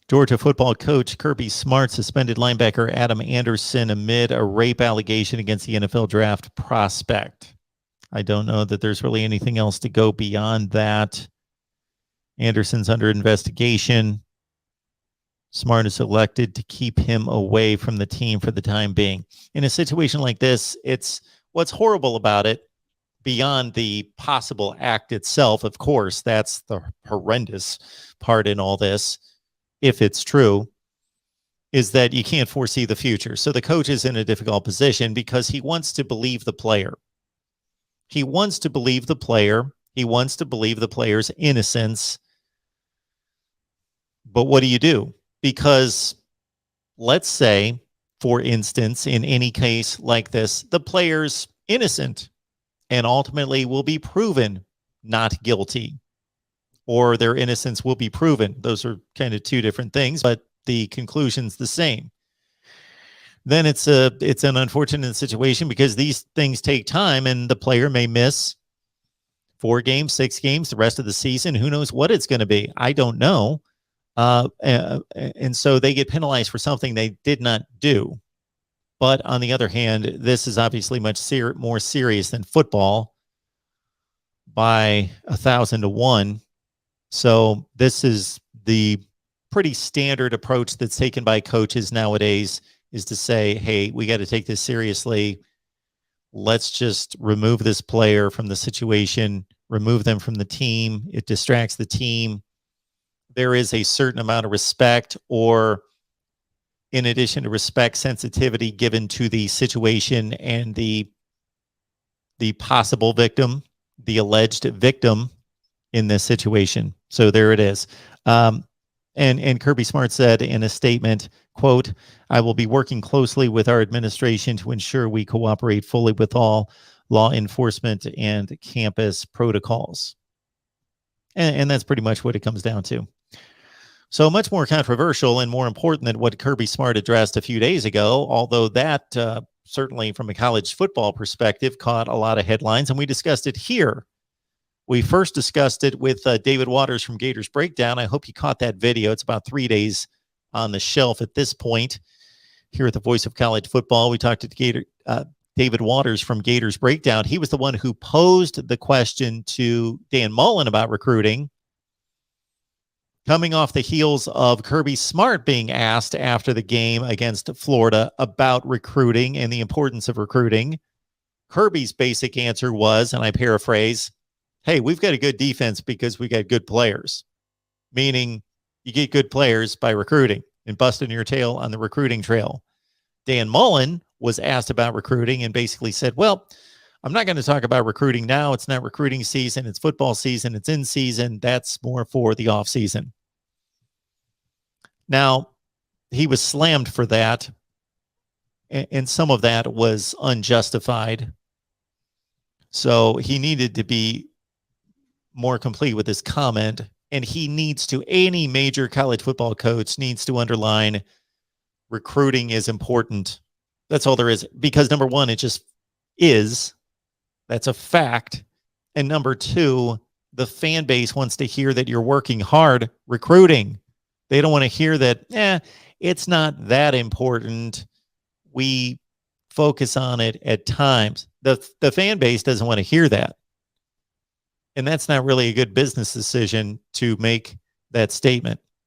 Georgia football coach Kirby Smart suspended linebacker Adam Anderson amid a rape allegation against the NFL draft prospect. I don't know that there's really anything else to go beyond that. Anderson's under investigation. Smart is elected to keep him away from the team for the time being. In a situation like this, it's what's horrible about it, beyond the possible act itself, of course, that's the horrendous part in all this, if it's true, is that you can't foresee the future. So the coach is in a difficult position because he wants to believe the player. He wants to believe the player. He wants to believe the player's innocence. But what do you do? Because let's say, for instance, in any case like this, the player's innocent and ultimately will be proven not guilty, or their innocence will be proven. Those are kind of two different things, but the conclusion's the same. Then it's an unfortunate situation because these things take time and the player may miss 4 games, 6 games, the rest of the season. Who knows what it's going to be? I don't know. And so they get penalized for something they did not do. But on the other hand, this is obviously much more serious than football by 1,000 to 1. So this is the pretty standard approach that's taken by coaches nowadays, is to say, hey, we got to take this seriously. Let's just remove this player from the situation, remove them from the team. It distracts the team. There is a certain amount of respect, or in addition to respect, sensitivity given to the situation and the possible victim, the alleged victim in this situation. So there it is. And Kirby Smart said in a statement, quote, "I will be working closely with our administration to ensure we cooperate fully with all law enforcement and campus protocols." And that's pretty much what it comes down to. So much more controversial and more important than what Kirby Smart addressed a few days ago, although that certainly from a college football perspective caught a lot of headlines, and we discussed it here. We first discussed it with David Waters from Gators Breakdown. I hope you caught that video. It's about 3 days on the shelf at this point. Here at the Voice of College Football, we talked to David Waters from Gators Breakdown. He was the one who posed the question to Dan Mullen about recruiting, coming off the heels of Kirby Smart being asked after the game against Florida about recruiting and the importance of recruiting. Kirby's basic answer was, and I paraphrase, hey, we've got a good defense because we got good players. Meaning you get good players by recruiting and busting your tail on the recruiting trail. Dan Mullen was asked about recruiting and basically said, well, I'm not going to talk about recruiting now. It's not recruiting season. It's football season. It's in season. That's more for the off season. Now, he was slammed for that, and some of that was unjustified. So he needed to be more complete with his comment, and he needs to, any major college football coach needs to underline recruiting is important. That's all there is, because number one, it just is. That's a fact. And number two, the fan base wants to hear that you're working hard recruiting. They don't want to hear that, it's not that important. We focus on it at times. The fan base doesn't want to hear that. And that's not really a good business decision to make that statement.